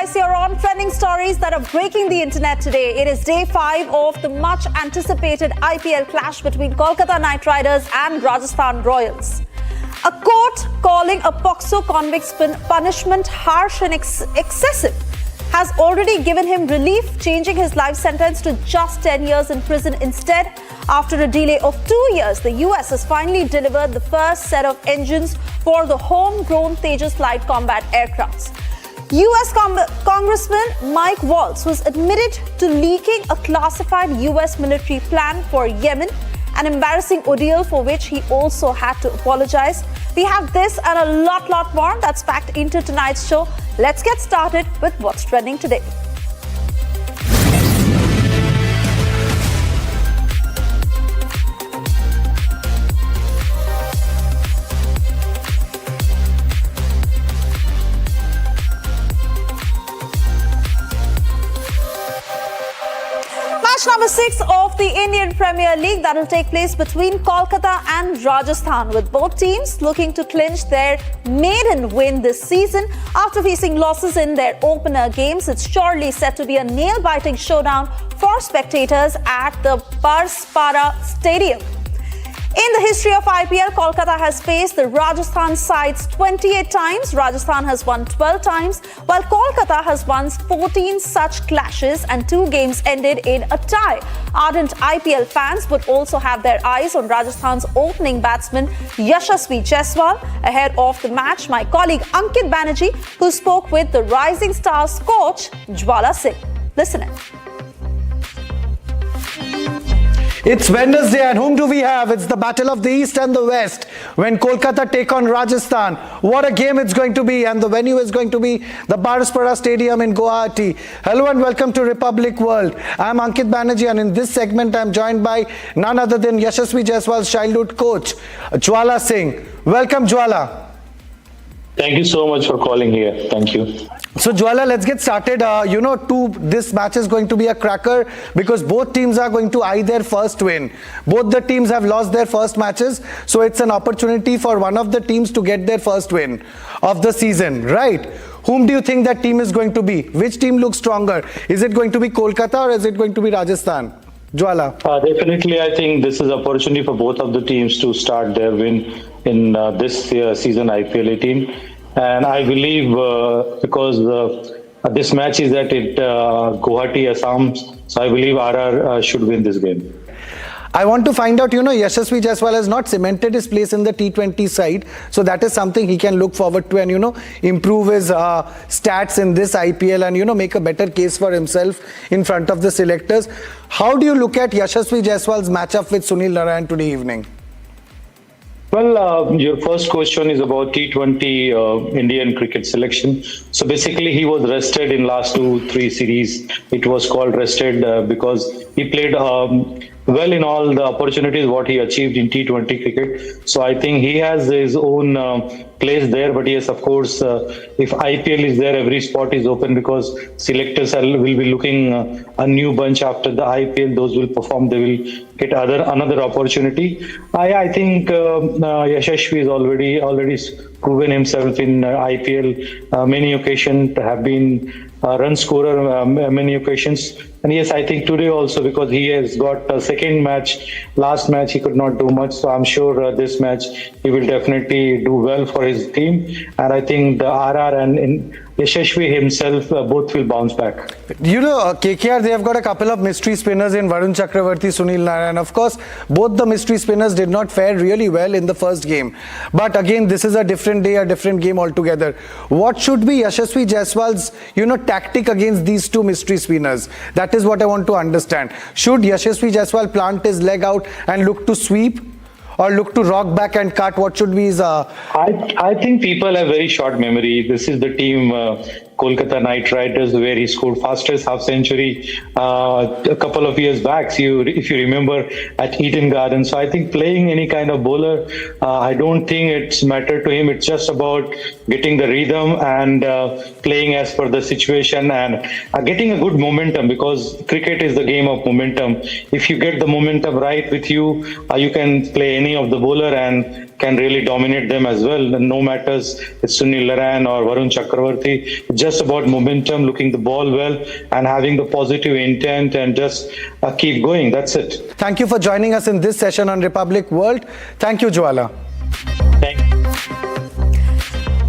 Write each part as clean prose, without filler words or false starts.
guys, you're on trending stories that are breaking the internet today. It is day 5 of the much anticipated IPL clash between Kolkata Knight Riders and Rajasthan Royals. A court calling a POCSO convict's punishment harsh and excessive has already given him relief, changing his life sentence to just 10 years in prison instead. After a delay of 2 years, the US has finally delivered the first set of engines for the homegrown Tejas light combat aircrafts. US Congressman Mike Waltz was admitted to leaking a classified US military plan for Yemen, an embarrassing ordeal for which he also had to apologize. We have this and a lot more that's packed into tonight's show. Let's get started with what's trending today. Match number 6 of the Indian Premier League that will take place between Kolkata and Rajasthan, with both teams looking to clinch their maiden win this season after facing losses in their opener games. It's surely set to be a nail-biting showdown for spectators at the Barsapara Stadium. In the history of IPL, Kolkata has faced the Rajasthan sides 28 times. Rajasthan has won 12 times, while Kolkata has won 14 such clashes and 2 games ended in a tie. Ardent IPL fans would also have their eyes on Rajasthan's opening batsman Yashasvi Jaiswal. Ahead of the match, my colleague Ankit Banerjee, who spoke with the Rising Stars coach Jwala Singh. Listen in. It's Wednesday, and whom do we have? It's the battle of the East and the West when Kolkata take on Rajasthan. What a game it's going to be, and the venue is going to be the Barsapara Stadium in Guwahati. Hello and welcome to Republic World. I'm Ankit Banerjee, and in this segment I'm joined by none other than Yashasvi Jaiswal's childhood coach, Jwala Singh. Welcome, Jwala. Thank you so much for calling here. Thank you. So Jwala, let's get started. This match is going to be a cracker because both teams are going to eye their first win. Both the teams have lost their first matches, so it's an opportunity for one of the teams to get their first win of the season, right? Whom do you think that team is going to be? Which team looks stronger? Is it going to be Kolkata or is it going to be Rajasthan? Jwala. Definitely, I think this is an opportunity for both of the teams to start their win in this season IPL 18. And I believe because this match is at Guwahati, Assam, so I believe RR should win this game. I want to find out, Yashasvi Jaiswal has not cemented his place in the T20 side. So that is something he can look forward to and, improve his stats in this IPL and, make a better case for himself in front of the selectors. How do you look at Yashasvi Jaiswal's matchup with Sunil Narine today evening? Well, your first question is about T20 Indian cricket selection. So basically, he was rested in last 2-3 series. It was called rested because he played well in all the opportunities what he achieved in T20 cricket. So I think he has his own place there. But yes, of course, if IPL is there, every spot is open because selectors will be looking a new bunch after the IPL. Those will perform. They will get another opportunity. I think Yashasvi is already proven himself in IPL. Many occasions have been run scorer many occasions. And yes, I think today also, because he has got a second match. Last match he could not do much, so I'm sure this match he will definitely do well for his team. And I think the RR and Yashasvi himself both will bounce back. KKR, they have got a couple of mystery spinners in Varun Chakravarti, Sunil Narine. Of course, both the mystery spinners did not fare really well in the first game. But again, this is a different day, a different game altogether. What should be Yashasvi Jaiswal's, tactic against these two mystery spinners? That is what I want to understand. Should Yashasvi Jaiswal plant his leg out and look to sweep? Or look to rock back and cut? What should be his... I think people have very short memory. This is the team Kolkata Knight Riders where he scored fastest half century a couple of years back, if you remember, at Eden Gardens. So I think playing any kind of bowler, I don't think it's matter to him. It's just about getting the rhythm and playing as per the situation and getting a good momentum, because cricket is the game of momentum. If you get the momentum right with you, you can play any of the bowler and can really dominate them as well. No matters it's Sunil Narine or Varun Chakravarti. just about momentum, looking the ball well, and having the positive intent, and just keep going. That's it. Thank you for joining us in this session on Republic World. Thank you, Jwala. Thank you.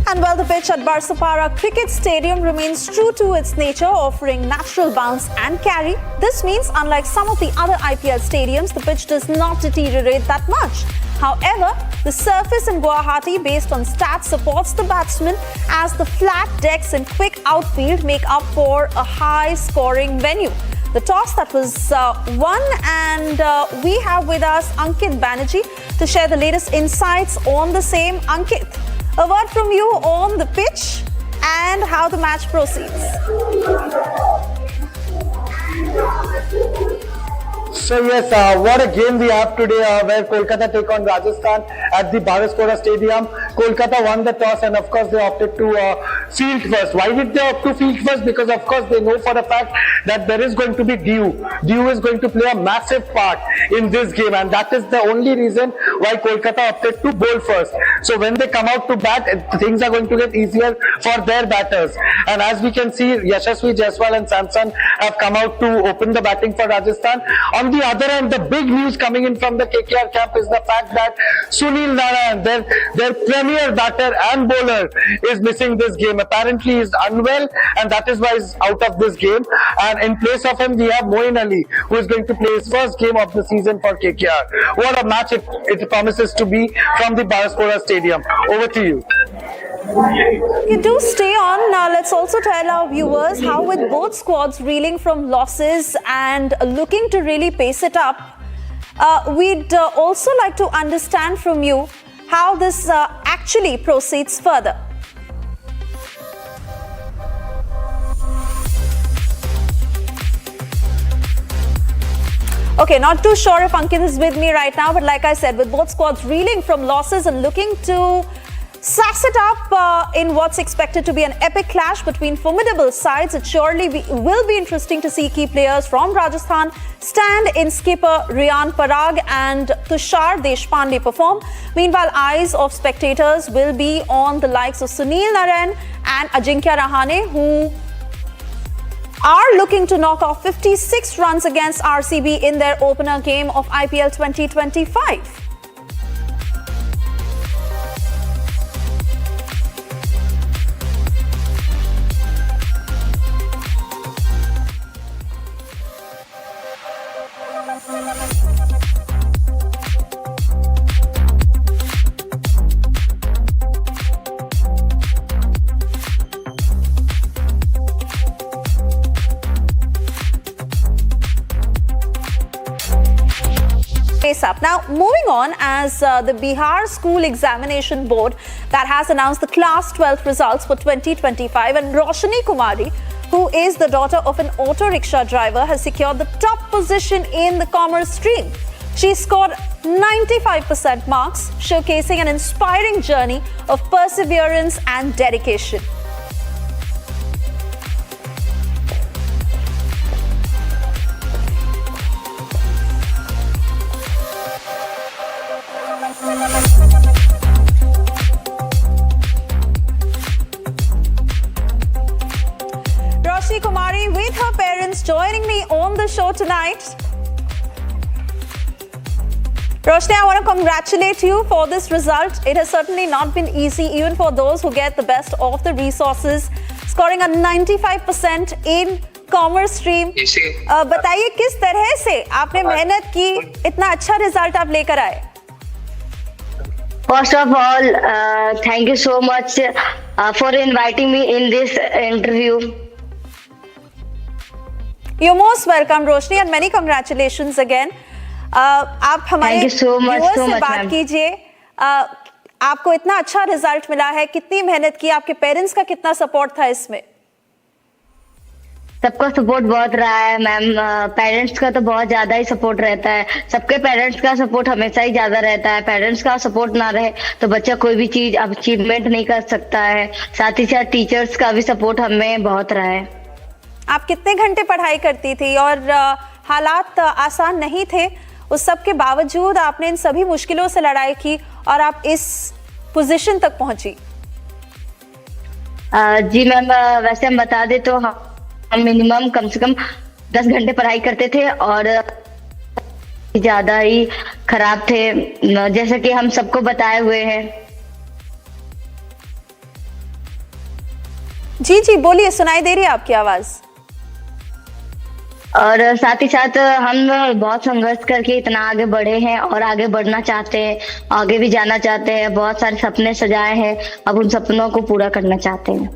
And while the pitch at Barsapara Cricket Stadium remains true to its nature, offering natural bounce and carry, this means unlike some of the other IPL stadiums, the pitch does not deteriorate that much. However, the surface in Guwahati, based on stats, supports the batsman, as the flat decks and quick outfield make up for a high-scoring venue. The toss that was won, and we have with us Ankit Banerjee to share the latest insights on the same. Ankit, a word from you on the pitch and how the match proceeds. So yes, what a game we have today where Kolkata take on Rajasthan at the Barsapara Stadium. Kolkata won the toss and of course they opted to field first. Why did they opt to field first? Because of course they know for a fact that there is going to be dew. Dew is going to play a massive part in this game, and that is the only reason why Kolkata opted to bowl first. So when they come out to bat, things are going to get easier for their batters. And as we can see, Yashasvi Jaiswal and Samson have come out to open the batting for Rajasthan. On the other hand, the big news coming in from the KKR camp is the fact that Sunil Narayan, their premier batter and bowler, is missing this game. Apparently he is unwell, and that is why he's out of this game. And in place of him, we have Moeen Ali, who is going to play his first game of the season for KKR. What a match it promises to be from the Barsapara Stadium. Over to you. You do stay on. Let's also tell our viewers how, with both squads reeling from losses and looking to really pace it up, we'd also like to understand from you how this actually proceeds further. Okay, not too sure if Ankit is with me right now, but like I said, with both squads reeling from losses and looking to sass it up in what's expected to be an epic clash between formidable sides, it surely will be interesting to see key players from Rajasthan stand in skipper Riyan Parag and Tushar Deshpande perform. Meanwhile, eyes of spectators will be on the likes of Sunil Narayan and Ajinkya Rahane, who are looking to knock off 56 runs against RCB in their opener game of IPL 2025. Up. Now, moving on, as the Bihar School Examination Board that has announced the Class 12th results for 2025, and Raushani Kumari, who is the daughter of an auto rickshaw driver, has secured the top position in the commerce stream. She scored 95% marks, showcasing an inspiring journey of perseverance and dedication. Raushani Kumari with her parents joining me on the show tonight. Raushani, I want to congratulate you for this result. It has certainly not been easy, even for those who get the best of the resources. Scoring a 95% in commerce stream, बताइए किस तरह से आपने मेहनत की, इतना अच्छा result आप लेकर आए? First of all, thank you so much for inviting me in this interview. You're most welcome, Roshni, and many congratulations again. आप हमारे व्यूअर्स से बात कीजिए. आपको इतना अच्छा रिजल्ट मिला है, कितनी मेहनत की, आपके पेरेंट्स का कितना सपोर्ट था इसमें? सबका सपोर्ट बहुत रहा है मैम. पेरेंट्स का तो बहुत ज्यादा ही सपोर्ट रहता है. सबके पेरेंट्स का सपोर्ट हमेशा ही ज्यादा रहता है. पेरेंट्स का सपोर्ट ना रहे तो बच्चा कोई भी चीज अचीवमेंट नहीं कर सकता है. साथ ही साथ टीचर्स का भी सपोर्ट हमें बहुत रहा है. आप कितने घंटे पढ़ाई करती थी और हालात आसान नहीं थे, उस सब के बावजूद आपने इन सभी मुश्किलों से लड़ाई की और आप इस पोजीशन तक पहुंची? जी मैम, वैसे हम बता दें तो हम मिनिमम कम से कम 10 घंटे पढ़ाई करते थे और ज्यादा ही खराब थे, जैसे कि हम सबको बताए हुए हैं। जी जी बोलिए, सुनाई दे रही है आपकी आवाज। और साथ ही साथ हम बहुत संघर्ष करके इतना आगे बढ़े हैं और आगे बढ़ना चाहते हैं, आगे भी जाना चाहते हैं। बहुत सारे सपने सजाए हैं, अब उन सपनों को पूरा करना चाहते हैं।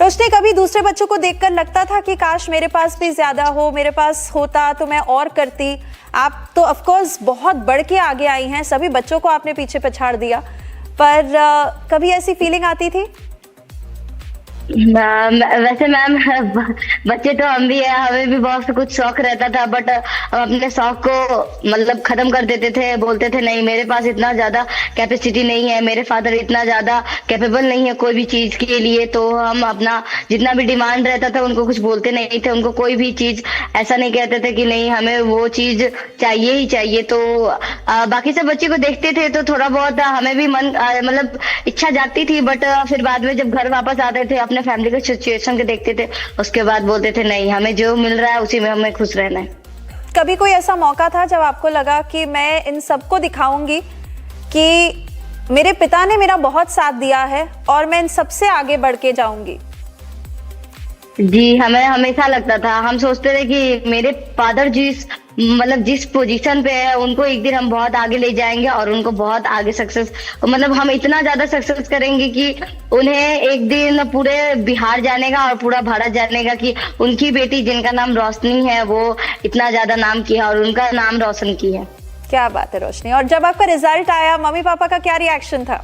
रोशनी, कभी दूसरे बच्चों को देखकर लगता था कि काश मेरे पास भी ज्यादा हो, मेरे पास होता तो मैं और करती? आप तो ऑफ कोर्स बहुत बढ़ के आगे आई हैं, सभी बच्चों को आपने पीछे पछाड़ दिया, पर कभी ऐसी फीलिंग आती थी? वैसे मैम, बच्चे तो हम भी है, हमें भी बहुत कुछ शौक रहता था, बट हम अपने शौक को मतलब खत्म कर देते थे। बोलते थे नहीं, मेरे पास इतना ज्यादा कैपेसिटी नहीं है, मेरे फादर इतना ज्यादा कैपेबल नहीं है कोई भी चीज के लिए। तो हम अपना जितना भी डिमांड रहता था उनको कुछ बोलते नहीं थे, उनको कोई भी चीज ऐसा नहीं कहते थे कि नहीं हमें वो चीज चाहिए ही चाहिए। तो बाकी सब बच्चे को देखते थे तो थोड़ा बहुत हमें भी मन मतलब इच्छा जागती थी, बट फिर बाद में जब घर वापस आते थे, अपने फैमिली के सिचुएशन के देखते थे, उसके बाद बोलते थे नहीं, हमें जो मिल रहा है उसी में हमें खुश रहना है। कभी कोई ऐसा मौका था जब आपको लगा कि मैं इन सबको दिखाऊंगी कि मेरे पिता ने मेरा बहुत साथ दिया है और मैं इन सबसे आगे बढ़ के जाऊंगी? जी, हमें हमेशा लगता था, हम सोचते थे कि मेरे फादर जिस पोजीशन पे है उनको एक दिन हम बहुत आगे ले जाएंगे और उनको बहुत आगे सक्सेस, मतलब हम इतना ज्यादा सक्सेस करेंगे कि उन्हें एक दिन पूरे बिहार जाने का और पूरा भारत जाने का कि उनकी बेटी जिनका नाम रोशनी है वो इतना ज्यादा नाम किया और उनका नाम रोशन की है। क्या बात है रोशनी। और जब आपका रिजल्ट आया, मम्मी पापा का क्या रिएक्शन था?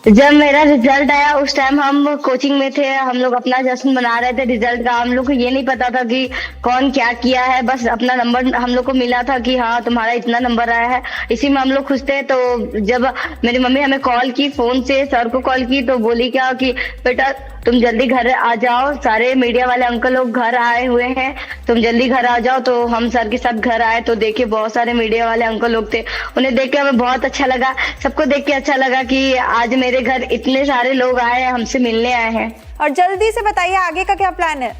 जब मेरा रिजल्ट आया उस टाइम हम कोचिंग में थे, हम लोग अपना जश्न मना रहे थे रिजल्ट का। हम लोग को ये नहीं पता था कि कौन क्या किया है, बस अपना नंबर हम लोग को मिला था कि हाँ तुम्हारा इतना नंबर आया है, इसी में हम लोग खुश थे। तो जब मेरी मम्मी हमें कॉल की, फोन से सर को कॉल की, तो बोली क्या कि बेटा तुम जल्दी घर आ जाओ, सारे मीडिया वाले अंकल लोग घर आए हुए हैं, तुम जल्दी घर आ जाओ। तो हम सर के साथ घर आए तो देखे बहुत सारे मीडिया वाले अंकल लोग थे, उन्हें देख के हमें बहुत अच्छा लगा, सबको देख के अच्छा लगा कि आज मेरे घर इतने सारे लोग आए हैं, हमसे मिलने आए हैं। और जल्दी से बताइए आगे का क्या प्लान है?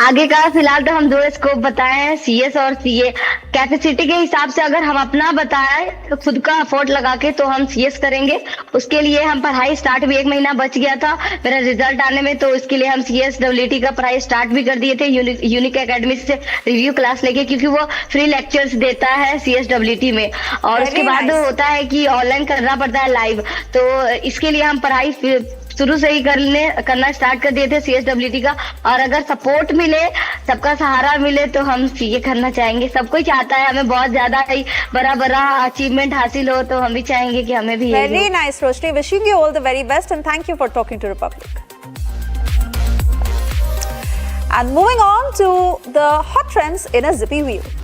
आगे का फिलहाल तो हम 2 स्कोप बताए हैं, सीएस और सीए। कैपेसिटी के हिसाब से अगर हम अपना बताएं तो खुद का एफर्ट लगा के तो हम सीएस करेंगे। उसके लिए हम पढ़ाई स्टार्ट भी 1 महीना बच गया था मेरा रिजल्ट आने में, तो इसके लिए हम सीएस डब्ल्यूटी का पढ़ाई स्टार्ट भी कर दिए थे यूनिक एकेडमी से रिव्यू क्लास लेके, क्योंकि वो फ्री लेक्चर्स देता है सीएस डब्ल्यूटी में। और उसके बाद होता है कि ऑनलाइन करना पड़ता है लाइव, तो इसके लिए हम पढ़ाई शुरू से ही करना स्टार्ट कर दिए थे सीएसडब्ल्यूटी का। और अगर सपोर्ट मिले, सबका सहारा मिले, तो हम सीए करना चाहेंगे। सब कोई चाहता है हमें बहुत ज्यादा ही बड़ा अचीवमेंट हासिल हो, तो हम भी चाहेंगे कि हमें भी। Very nice Roshni, wishing you all the very best and thank you for talking to Republic. And moving on to the hot trends in a zippy wheel.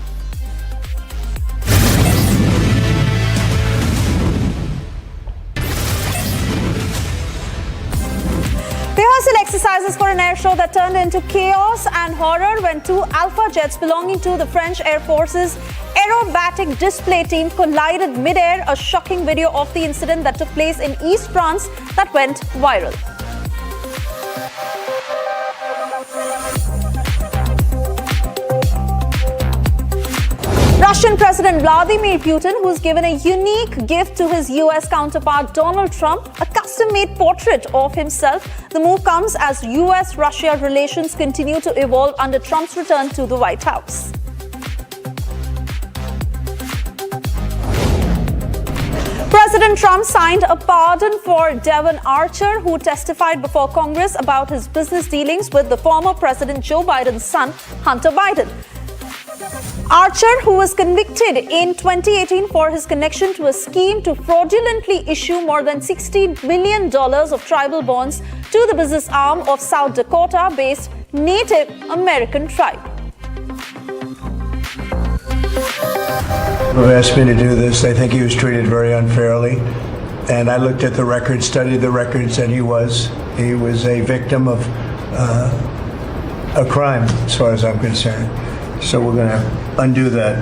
Rehearsal exercises for an air show that turned into chaos and horror when 2 Alpha jets belonging to the French Air Force's aerobatic display team collided mid-air, a shocking video of the incident that took place in East France that went viral. Russian President Vladimir Putin, who's given a unique gift to his US counterpart Donald Trump, a custom-made portrait of himself. The move comes as US-Russia relations continue to evolve under Trump's return to the White House. President Trump signed a pardon for Devon Archer, who testified before Congress about his business dealings with the former President Joe Biden's son, Hunter Biden. Archer, who was convicted in 2018 for his connection to a scheme to fraudulently issue more than $60 million of tribal bonds to the business arm of South Dakota-based Native American tribe. Who asked me to do this, I think he was treated very unfairly. And I looked at the records, studied the records, and he was a victim of a crime, as far as I'm concerned. So we're going to undo that.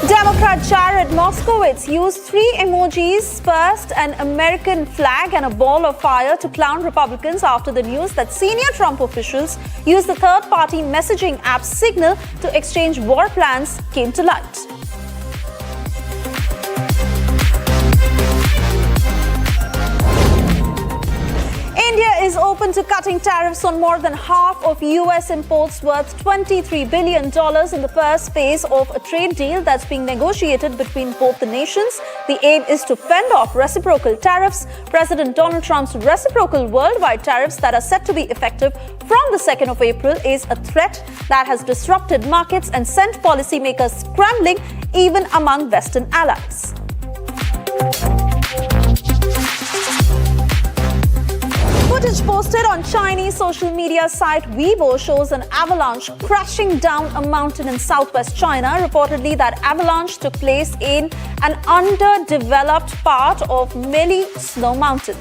Democrat Jared Moskowitz used 3 emojis, first an American flag and a ball of fire to clown Republicans after the news that senior Trump officials used the third-party messaging app Signal to exchange war plans came to light. India is open to cutting tariffs on more than half of US imports worth $23 billion in the first phase of a trade deal that's being negotiated between both the nations. The aim is to fend off reciprocal tariffs. President Donald Trump's reciprocal worldwide tariffs that are set to be effective from the 2nd of April is a threat that has disrupted markets and sent policymakers scrambling even among Western allies. Footage posted on Chinese social media site Weibo shows an avalanche crashing down a mountain in southwest China. Reportedly, that avalanche took place in an underdeveloped part of Meli Snow Mountain.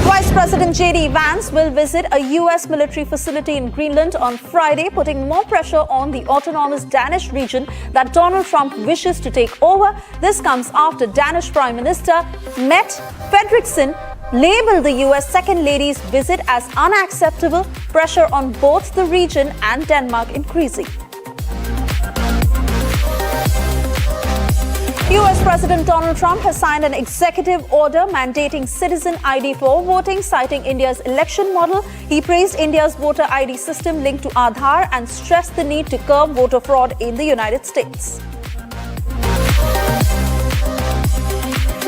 Vice President J.D. Vance will visit a U.S. military facility in Greenland on Friday, putting more pressure on the autonomous Danish region that Donald Trump wishes to take over. This comes after Danish Prime Minister Mette Frederiksen labeled the U.S. Second Lady's visit as unacceptable, pressure on both the region and Denmark increasing. US President Donald Trump has signed an executive order mandating citizen ID for voting, citing India's election model. He praised India's voter ID system linked to Aadhaar and stressed the need to curb voter fraud in the United States.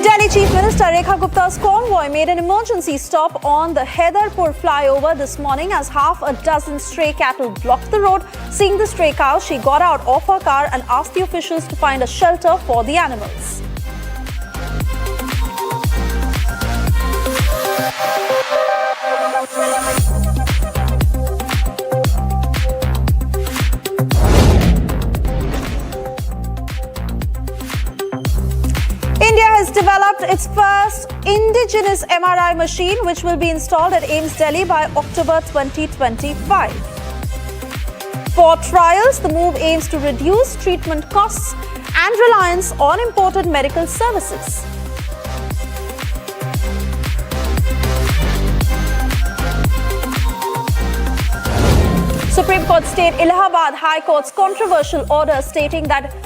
Delhi Chief Minister Rekha Gupta's convoy made an emergency stop on the Haidarpur flyover this morning as half a dozen stray cattle blocked the road. Seeing the stray cows, she got out of her car and asked the officials to find a shelter for the animals. India has developed its first indigenous MRI machine, which will be installed at AIIMS Delhi by October 2025. For trials, the move aims to reduce treatment costs and reliance on imported medical services. Supreme Court stayed Allahabad High Court's controversial order stating that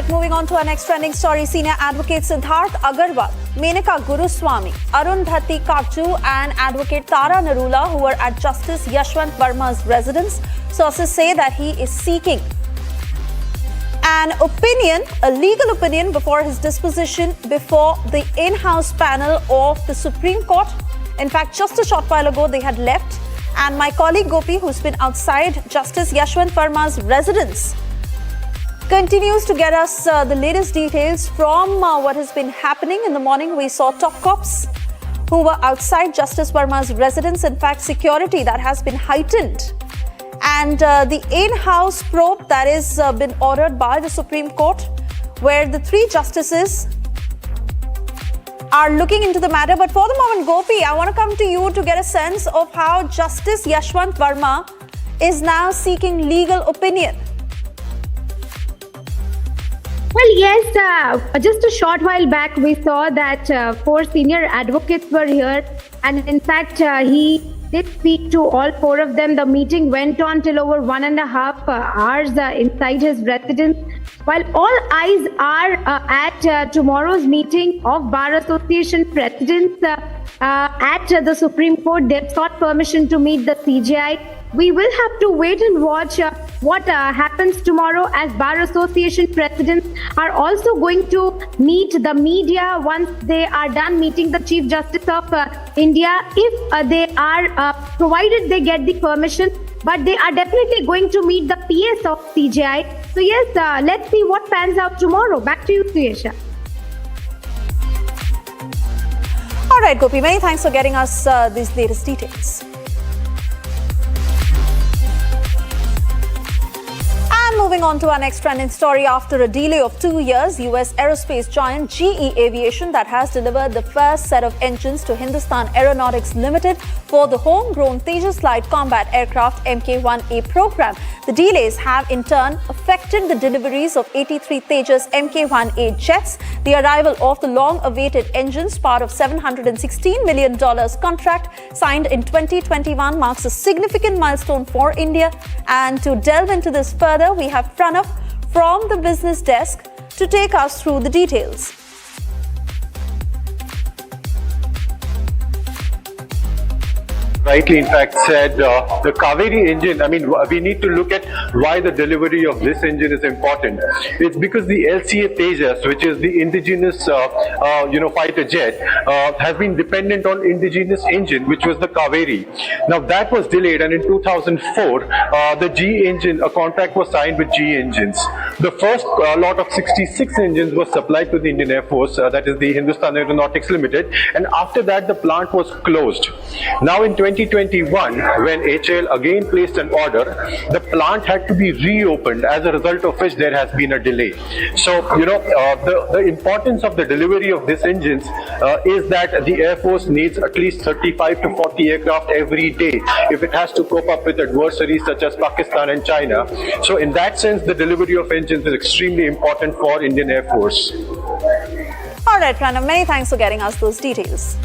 moving on to our next trending story, senior advocate Siddharth Agarwal, Menaka Guruswamy, Arundhati Kattu and advocate Tara Narula, who were at Justice Yashwant Verma's residence. Sources say that he is seeking an opinion, a legal opinion, before his disposition before the in-house panel of the Supreme Court. In fact, just a short while ago, they had left. And my colleague Gopi, who's been outside Justice Yashwant Verma's residence, continues to get us the latest details from what has been happening. In the morning, we saw top cops who were outside Justice Verma's residence. In fact, security that has been heightened. And the in-house probe that is been ordered by the Supreme Court, where the 3 justices are looking into the matter. But for the moment, Gopi, I want to come to you to get a sense of how Justice Yashwant Verma is now seeking legal opinion. Well, yes, just a short while back, we saw that 4 senior advocates were here. And in fact, he did speak to all 4 of them. The meeting went on till over 1.5 hours inside his residence. While all eyes are at tomorrow's meeting of Bar Association presidents at the Supreme Court, they've sought permission to meet the CJI. We will have to wait and watch what happens tomorrow, as Bar Association presidents are also going to meet the media once they are done meeting the Chief Justice of India, if they are, provided they get the permission. But they are definitely going to meet the PS of CJI. So yes, let's see what pans out tomorrow. Back to you, Suyesha. All right, Gopi, many thanks for getting us these latest details. And moving on to our next trending story, after a delay of 2 years, US aerospace giant GE Aviation that has delivered the first set of engines to Hindustan Aeronautics Limited for the homegrown Tejas light combat aircraft Mk1A program. The delays have in turn affected the deliveries of 83 Tejas Mk1A jets. The arrival of the long-awaited engines, part of $716 million contract signed in 2021, marks a significant milestone for India. And to delve into this further, we have Pranav from the business desk to take us through the details. Rightly, in fact, said the Kaveri engine, I mean, we need to look at why the delivery of this engine is important. It's because the LCA Tejas, which is the indigenous, fighter jet, has been dependent on indigenous engine, which was the Kaveri. Now, that was delayed, and in 2004, the GE engine, a contract was signed with GE Engines. The first lot of 66 engines was supplied to the Indian Air Force, that is the Hindustan Aeronautics Limited, and after that, the plant was closed. Now, in 2021, when HAL again placed an order, the plant had to be reopened, as a result of which there has been a delay. So, the importance of the delivery of these engines is that the Air Force needs at least 35 to 40 aircraft every day if it has to cope up with adversaries such as Pakistan and China. So, in that sense, the delivery of engines is extremely important for Indian Air Force. All right, Pranav, many thanks for getting us those details.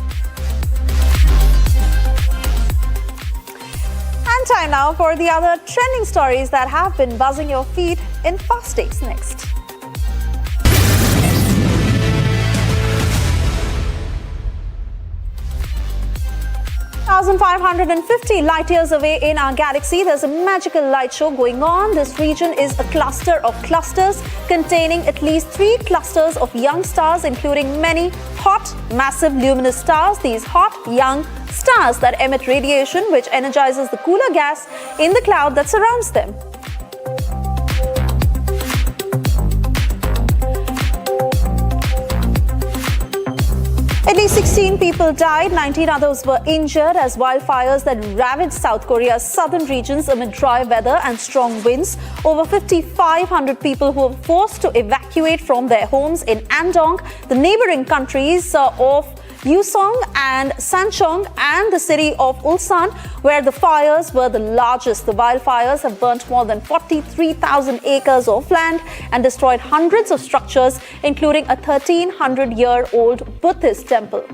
And time now for the other trending stories that have been buzzing your feed in Fast Takes next. 1,550 light years away in our galaxy, there's a magical light show going on. This region is a cluster of clusters containing at least 3 clusters of young stars, including many hot, massive luminous stars. These hot, young stars that emit radiation which energizes the cooler gas in the cloud that surrounds them. At least 16 people died, 19 others were injured as wildfires that ravaged South Korea's southern regions amid dry weather and strong winds. Over 5,500 people who were forced to evacuate from their homes in Andong, the neighboring countries of Useong and Sancheong, and the city of Ulsan, where the fires were the largest. The wildfires have burnt more than 43,000 acres of land and destroyed hundreds of structures, including a 1,300-year-old Buddhist temple.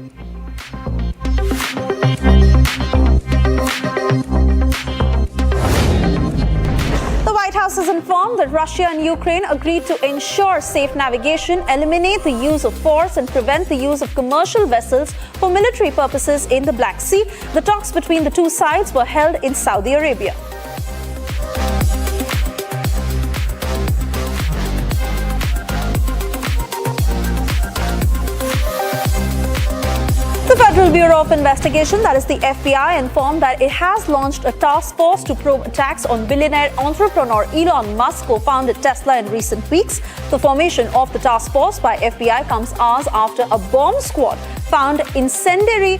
The White House has informed that Russia and Ukraine agreed to ensure safe navigation, eliminate the use of force, and prevent the use of commercial vessels for military purposes in the Black Sea. The talks between the two sides were held in Saudi Arabia. The Federal Bureau of Investigation, that is the FBI, informed that it has launched a task force to probe attacks on billionaire entrepreneur Elon Musk, who founded Tesla, in recent weeks. The formation of the task force by FBI comes hours after a bomb squad found incendiary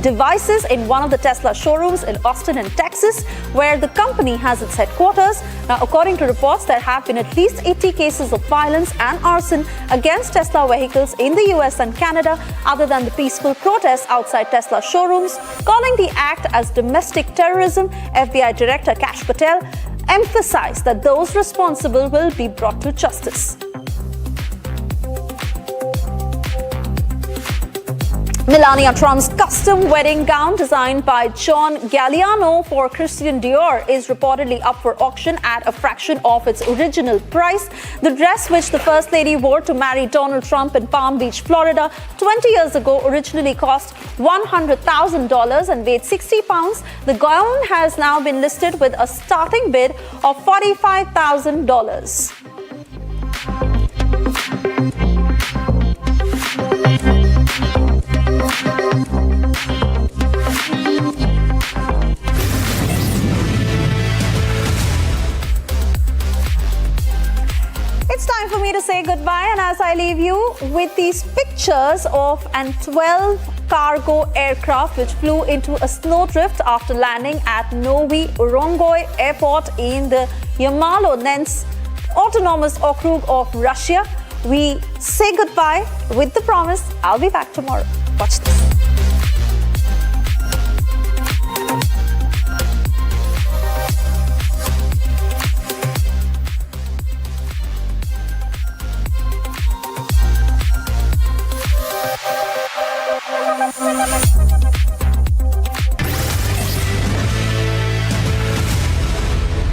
devices in one of the Tesla showrooms in Austin, in Texas, where the company has its headquarters. Now, according to reports, there have been at least 80 cases of violence and arson against Tesla vehicles in the US and Canada, other than the peaceful protests outside Tesla showrooms. Calling the act as domestic terrorism, FBI Director Kash Patel emphasized that those responsible will be brought to justice. Melania Trump's custom wedding gown, designed by John Galliano for Christian Dior, is reportedly up for auction at a fraction of its original price. The dress, which the First Lady wore to marry Donald Trump in Palm Beach, Florida, 20 years ago, originally cost $100,000 and weighed 60 pounds. The gown has now been listed with a starting bid of $45,000. as I leave you with these pictures of an 12 cargo aircraft which flew into a snowdrift after landing at Novi Urongoy Airport in the Yamalo-Nenets Autonomous Okrug of Russia. We say goodbye with the promise I'll be back tomorrow. Watch this.